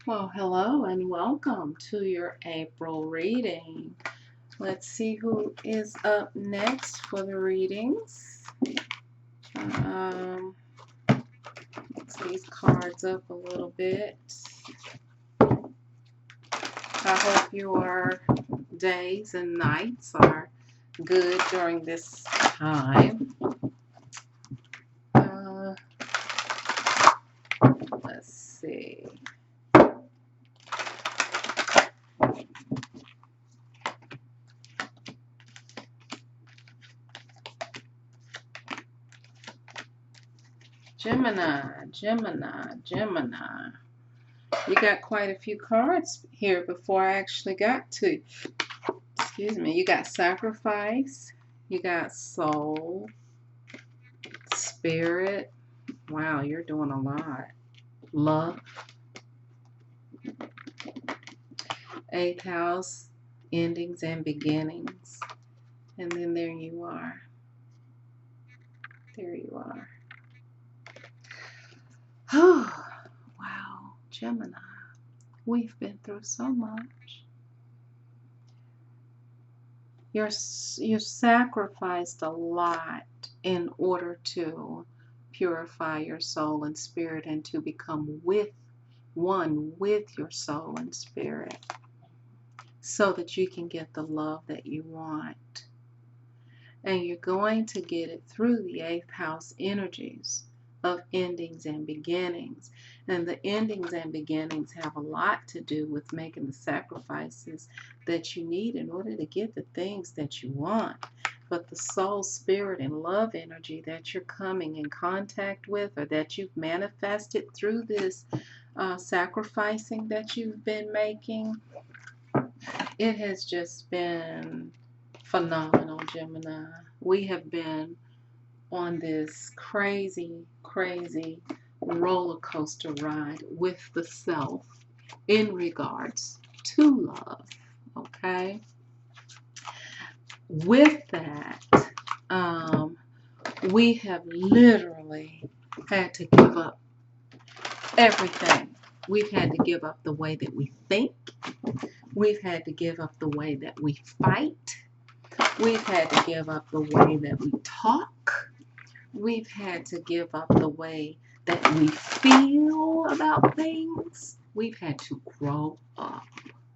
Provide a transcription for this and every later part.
Well, hello and welcome to your April reading. Let's see who is up next for the readings. Mix these cards up a little bit. I hope your days and nights are good during this time. Let's see. Gemini. You got quite a few cards here before I actually got to, excuse me, you got sacrifice, you got soul, spirit. Wow, you're doing a lot. Love, 8th house, endings and beginnings. And then there you are. There you are. Oh, wow, Gemini. We've been through so much. You've sacrificed a lot in order to purify your soul and spirit and to become one with your soul and spirit so that you can get the love that you want. And you're going to get it through the 8th house energies of endings and beginnings. And the endings and beginnings have a lot to do with making the sacrifices that you need in order to get the things that you want. But the soul, spirit, and love energy that you're coming in contact with or that you've manifested through this sacrificing that you've been making, it has just been phenomenal, Gemini. We have been on this crazy roller coaster ride with the self in regards to love. Okay? With that, we have literally had to give up everything. We've had to give up the way that we think. We've had to give up the way that we fight. We've had to give up the way that we talk. We've had to give up the way that we feel about things. We've had to grow up.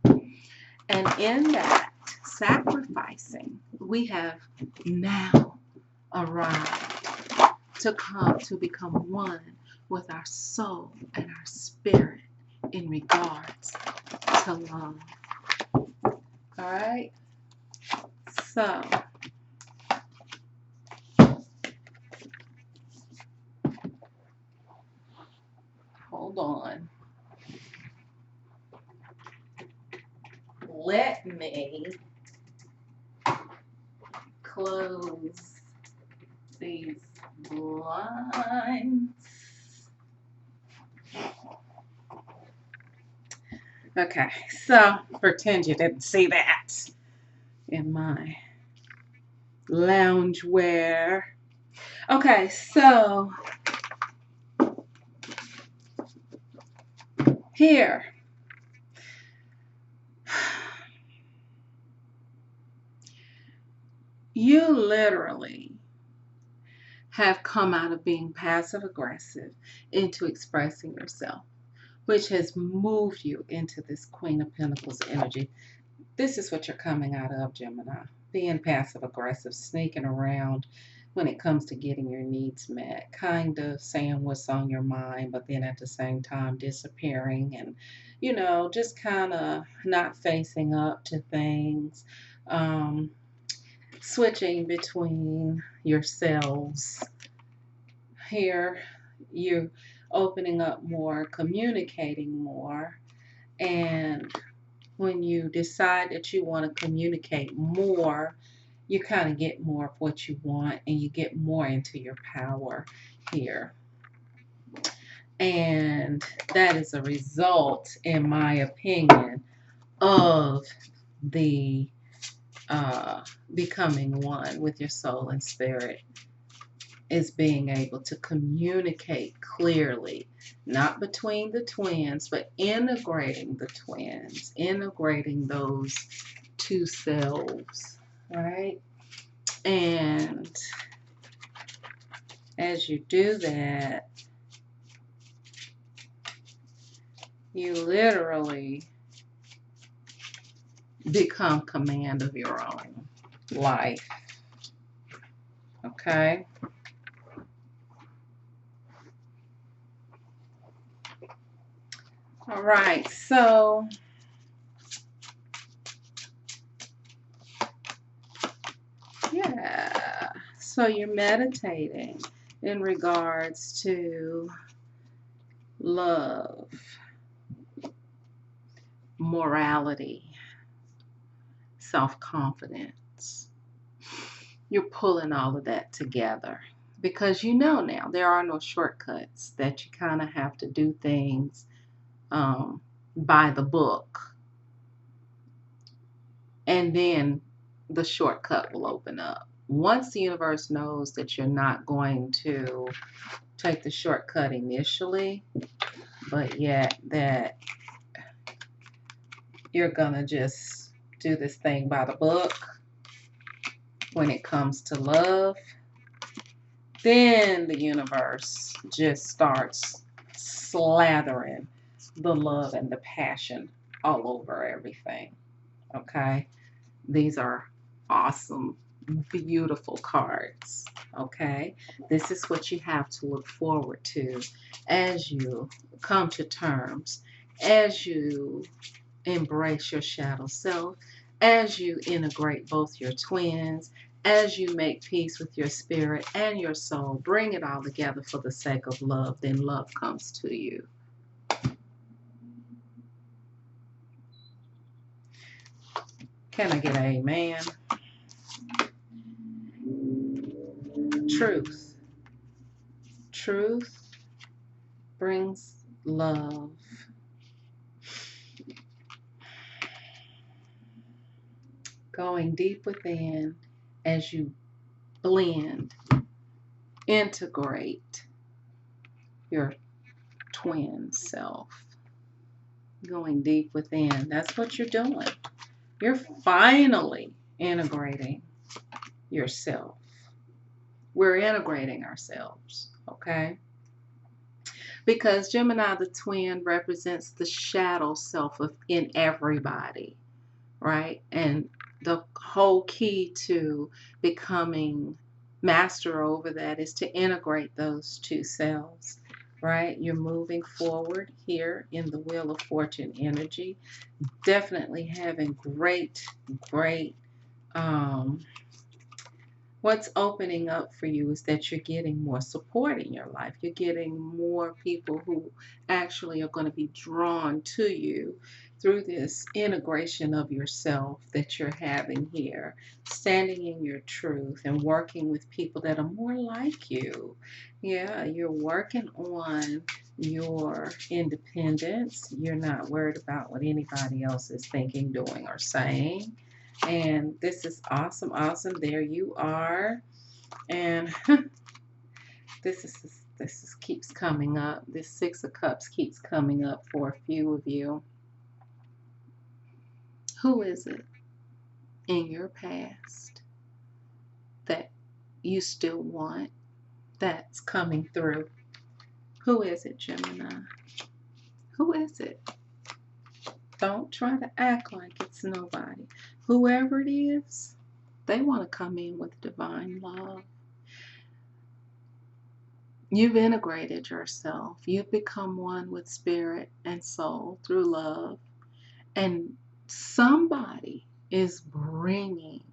And in that sacrificing, we have now arrived to come to become one with our soul and our spirit in regards to love. All right? So, hold on. Let me close these blinds. Okay, so pretend you didn't see that in my loungewear. Okay, so here. You literally have come out of being passive aggressive into expressing yourself, which has moved you into this Queen of Pentacles energy. This is what you're coming out of, Gemini. Being passive aggressive, sneaking around when it comes to getting your needs met, kind of saying what's on your mind, but then at the same time disappearing and, just kind of not facing up to things. Switching between yourselves. Here, you're opening up more, communicating more, and when you decide that you want to communicate more, you kind of get more of what you want and you get more into your power here. And that is a result, in my opinion, of the becoming one with your soul and spirit. is being able to communicate clearly, not between the twins, but integrating the twins, integrating those two selves, right? And as you do that, you literally become command of your own life, okay? All right, so yeah, so you're meditating in regards to love, morality, self-confidence. You're pulling all of that together because you know now there are no shortcuts, that you kind of have to do things by the book, and then the shortcut will open up. Once the universe knows that you're not going to take the shortcut initially, but yet that you're gonna just do this thing by the book when it comes to love, then the universe just starts slathering the love and the passion all over everything. Okay? These are awesome, beautiful cards. Okay? This is what you have to look forward to as you come to terms, as you embrace your shadow self, as you integrate both your twins, as you make peace with your spirit and your soul. Bring it all together for the sake of love, then love comes to you. Can I get an amen? Truth. Truth brings love. Going deep within as you blend, integrate your twin self. Going deep within. That's what you're doing. You're finally integrating yourself. We're integrating ourselves, okay? Because Gemini, the twin, represents the shadow self in everybody, right? And the whole key to becoming master over that is to integrate those two selves, right? You're moving forward here in the Wheel of Fortune energy, definitely having great, what's opening up for you is that you're getting more support in your life. You're getting more people who actually are going to be drawn to you through this integration of yourself that you're having here, standing in your truth and working with people that are more like you. Yeah, you're working on your independence. You're not worried about what anybody else is thinking, doing, or saying. And this is awesome, awesome. There you are. And this keeps coming up. This Six of Cups keeps coming up for a few of you. Who is it in your past that you still want, that's coming through? Who is it, Gemini? Who is it? Don't try to act like it's nobody. Whoever it is, they want to come in with divine love. You've integrated yourself. You've become one with spirit and soul through love. And somebody is bringing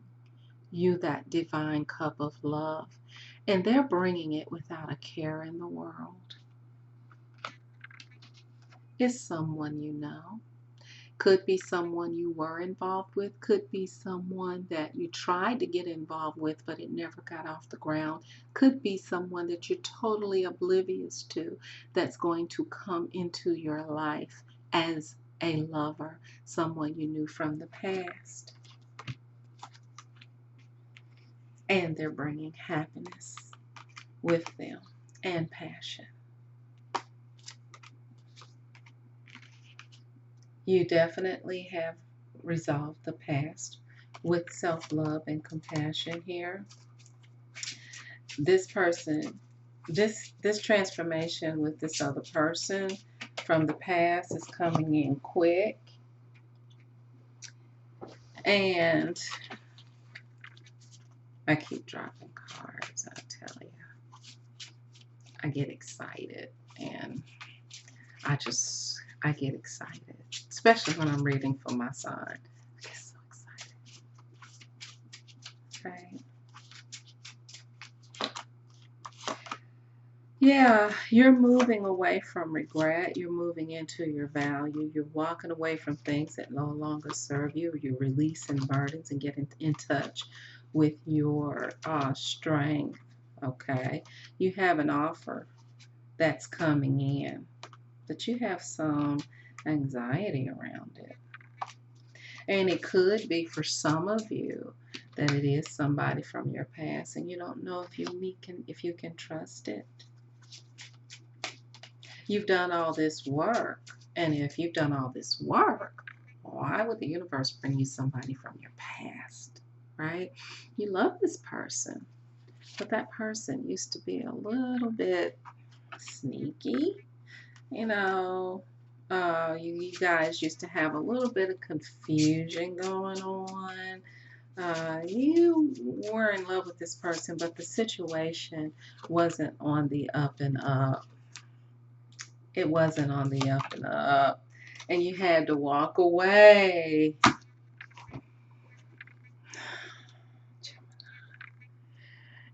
you that divine cup of love. And they're bringing it without a care in the world. It's someone you know. Could be someone you were involved with. Could be someone that you tried to get involved with, but it never got off the ground. Could be someone that you're totally oblivious to that's going to come into your life as a lover, someone you knew from the past. And they're bringing happiness. with them, and passion. You definitely have resolved the past with self-love and compassion here. This person, this transformation with this other person from the past is coming in quick. And I keep dropping cards, I tell you. I get excited, and I get excited, especially when I'm reading for my son. I get so excited. Right? Yeah, you're moving away from regret. You're moving into your value. You're walking away from things that no longer serve you. You're releasing burdens and getting in touch with your strength. Okay? You have an offer that's coming in, but you have some anxiety around it. And it could be for some of you that it is somebody from your past, and you don't know if you can trust it. You've done all this work, and if you've done all this work, why would the universe bring you somebody from your past, right? You love this person, but that person used to be a little bit sneaky, you know. You guys used to have a little bit of confusion going on. You were in love with this person, but the situation wasn't on the up and up. It wasn't on the up and up. And you had to walk away.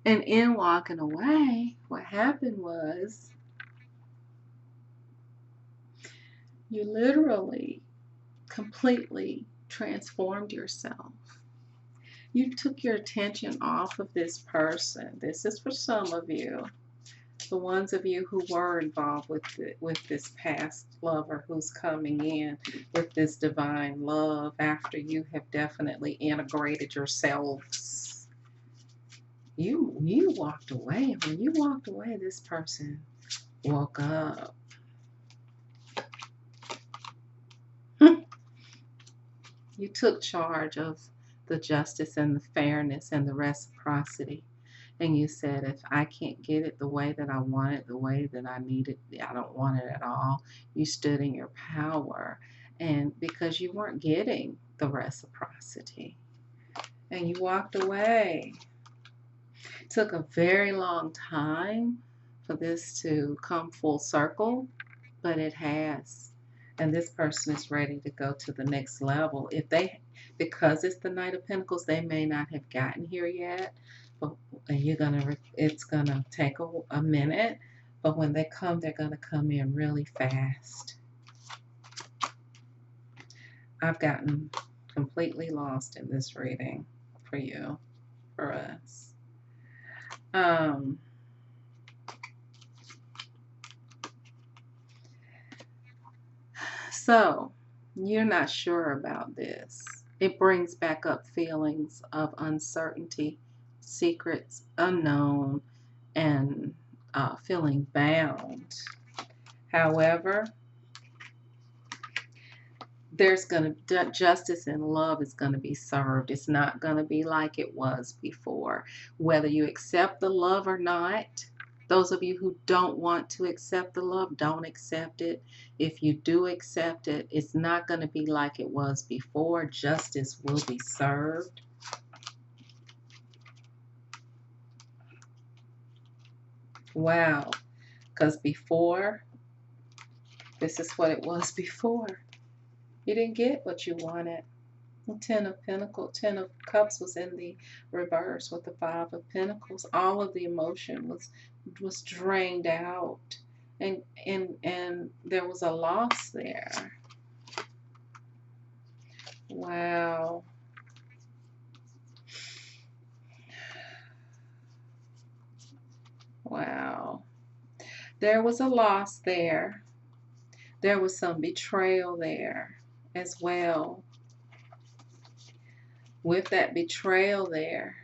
And in walking away, what happened was you literally completely transformed yourself. You took your attention off of this person. This is for some of you. The ones of you who were involved with this past lover who's coming in with this divine love after you have definitely integrated yourselves. You walked away. When you walked away, this person woke up. You took charge of the justice and the fairness and the reciprocity. And you said, if I can't get it the way that I want it, the way that I need it, I don't want it at all. You stood in your power. And because you weren't getting the reciprocity. And you walked away. It took a very long time for this to come full circle, but it has. And this person is ready to go to the next level. Because it's the Knight of Pentacles, they may not have gotten here yet, but it's gonna take a minute. But when they come, they're gonna come in really fast. I've gotten completely lost in this reading for you, for us. So, you're not sure about this. It brings back up feelings of uncertainty, secrets unknown, and feeling bound. However, there's going to justice and love is going to be served. It's not going to be like it was before. Whether you accept the love or not, those of you who don't want to accept the love, don't accept it. If you do accept it, it's not going to be like it was before. Justice will be served. Wow. Because before, this is what it was before. You didn't get what you wanted. The Ten of Pentacles, Ten of Cups was in the reverse with the Five of Pentacles. All of the emotion was drained out, and there was a loss there. Wow. Wow. There was a loss there. There was some betrayal there as well. With that betrayal there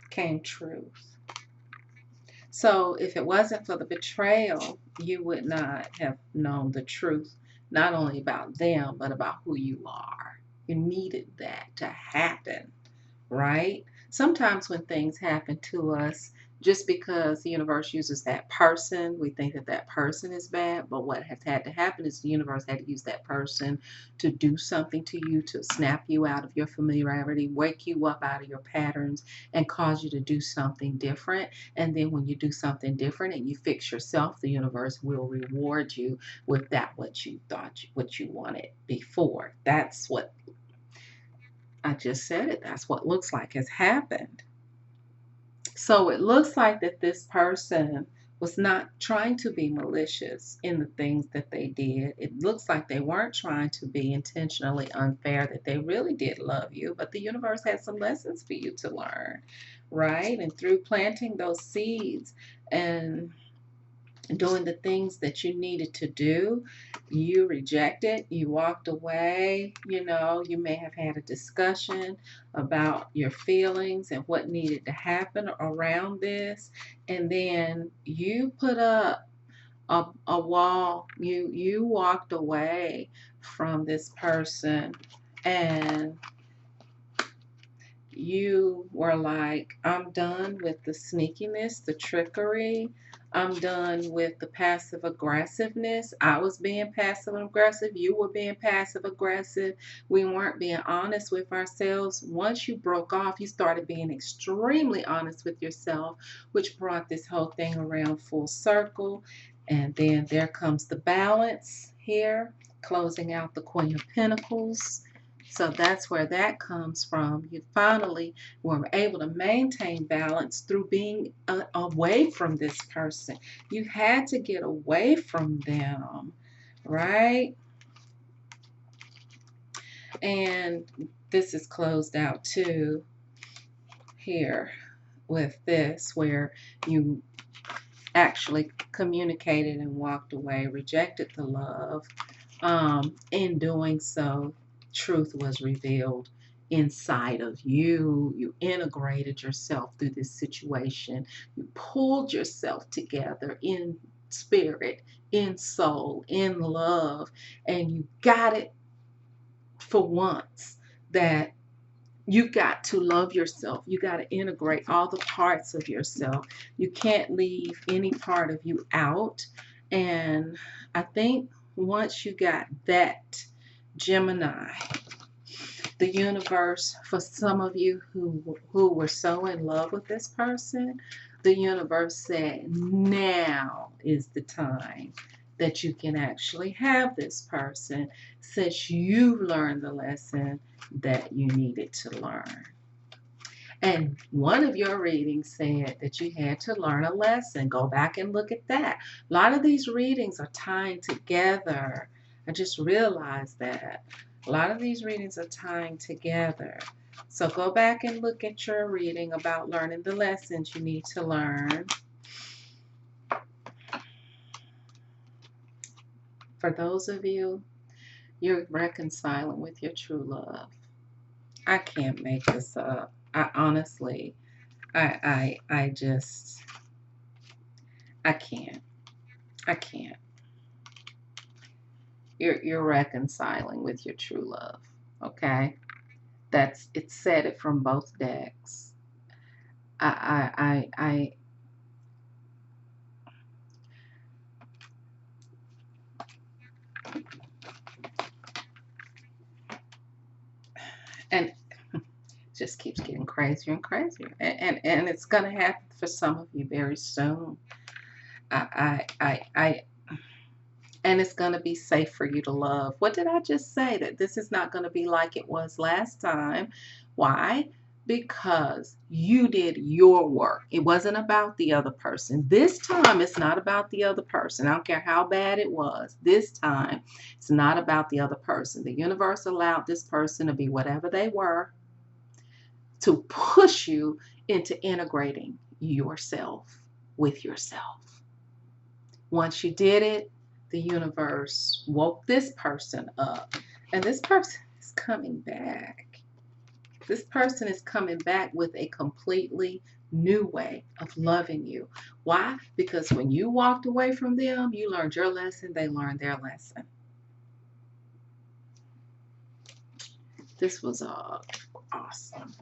came truth. So if it wasn't for the betrayal, you would not have known the truth, not only about them, but about who you are. You needed that to happen, right? Sometimes when things happen to us, just because the universe uses that person, we think that that person is bad. But what has had to happen is the universe had to use that person to do something to you, to snap you out of your familiarity, wake you up out of your patterns, and cause you to do something different. And then when you do something different and you fix yourself, the universe will reward you with that what you thought, what you wanted before. That's what I just said it. That's what looks like has happened. So it looks like that this person was not trying to be malicious in the things that they did. It looks like they weren't trying to be intentionally unfair, that they really did love you, but the universe had some lessons for you to learn, right? And through planting those seeds and doing the things that you needed to do, you rejected, you walked away. You may have had a discussion about your feelings and what needed to happen around this, and then you put up a wall. You walked away from this person, and you were like, I'm done with the sneakiness, the trickery. I'm done with the passive aggressiveness. I was being passive aggressive. You were being passive aggressive. We weren't being honest with ourselves. Once you broke off, you started being extremely honest with yourself, which brought this whole thing around full circle. And then there comes the balance here, closing out the Queen of Pentacles. So that's where that comes from. You finally were able to maintain balance through being away from this person. You had to get away from them, right? And this is closed out too here with this, where you actually communicated and walked away, rejected the love. In doing so, truth was revealed inside of you. You integrated yourself through this situation. You pulled yourself together in spirit, in soul, in love, and you got it for once that you got to love yourself. You got to integrate all the parts of yourself. You can't leave any part of you out. And I think once you got that, Gemini, the universe, for some of you who were so in love with this person, the universe said, now is the time that you can actually have this person, since you've learned the lesson that you needed to learn. And one of your readings said that you had to learn a lesson. Go back and look at that. A lot of these readings are tying together. I just realized that. A lot of these readings are tying together. So go back and look at your reading about learning the lessons you need to learn. For those of you, you're reconciling with your true love. I can't make this up. I honestly, I just, I can't. I can't. You're reconciling with your true love. Okay? It said it from both decks. I and it just keeps getting crazier and crazier. And it's gonna happen for some of you very soon. I and it's going to be safe for you to love. What did I just say? That this is not going to be like it was last time. Why? Because you did your work. It wasn't about the other person. This time, it's not about the other person. I don't care how bad it was. This time, it's not about the other person. The universe allowed this person to be whatever they were to push you into integrating yourself with yourself. Once you did it, the universe woke this person up. And this person is coming back. This person is coming back with a completely new way of loving you. Why? Because when you walked away from them, you learned your lesson, they learned their lesson. This was awesome.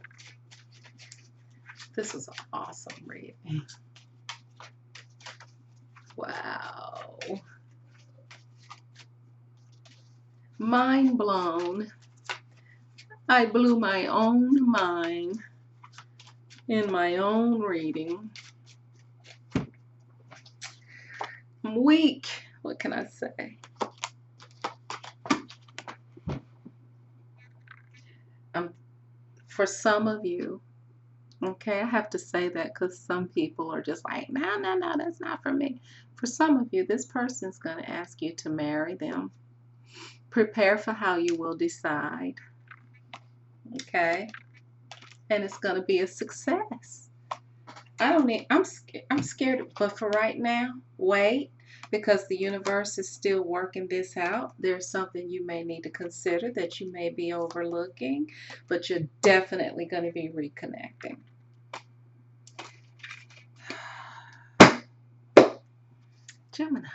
This was an awesome reading. Wow. Mind blown. I blew my own mind in my own reading. I'm weak. What can I say? For some of you, okay, I have to say that because some people are just like, no, no, no, that's not for me. For some of you, this person's going to ask you to marry them. Prepare for how you will decide, okay? And it's going to be a success. I'm scared, but for right now, wait, because the universe is still working this out. There's something you may need to consider that you may be overlooking, but you're definitely going to be reconnecting. Gemini.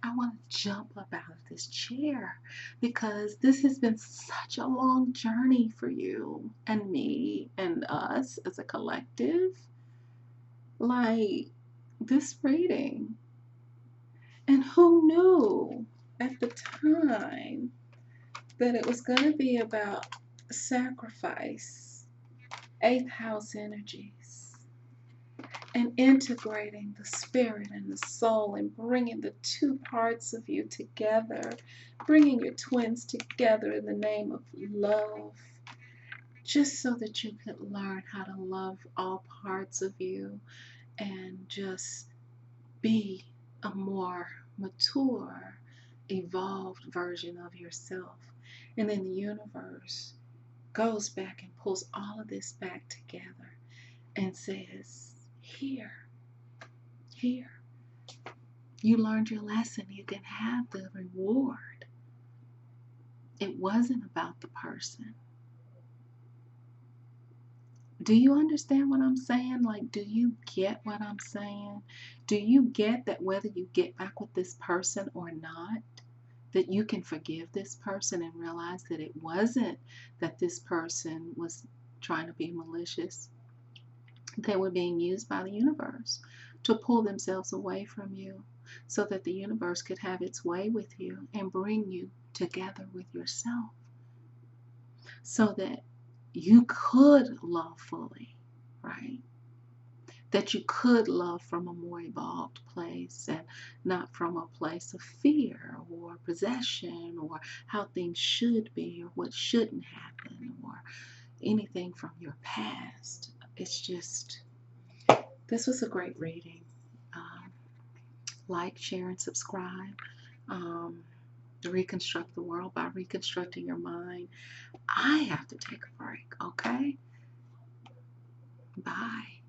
I want to jump up out of this chair because this has been such a long journey for you and me and us as a collective. Like this reading. And who knew at the time that it was going to be about sacrifice, 8th house energies, and integrating the spirit and the soul and bringing the two parts of you together, bringing your twins together in the name of love, just so that you could learn how to love all parts of you and just be a more mature, evolved version of yourself. And then the universe goes back and pulls all of this back together and says, here, you learned your lesson. You can have the reward. It wasn't about the person. Do you understand what I'm saying? Like, do you get what I'm saying? Do you get that whether you get back with this person or not, that you can forgive this person and realize that it wasn't that this person was trying to be malicious? They were being used by the universe to pull themselves away from you so that the universe could have its way with you and bring you together with yourself so that you could love fully, right? That you could love from a more evolved place and not from a place of fear or possession or how things should be or what shouldn't happen or anything from your past. It's just, this was a great reading. Like, share, and subscribe. Reconstruct the world by reconstructing your mind. I have to take a break, okay? Bye.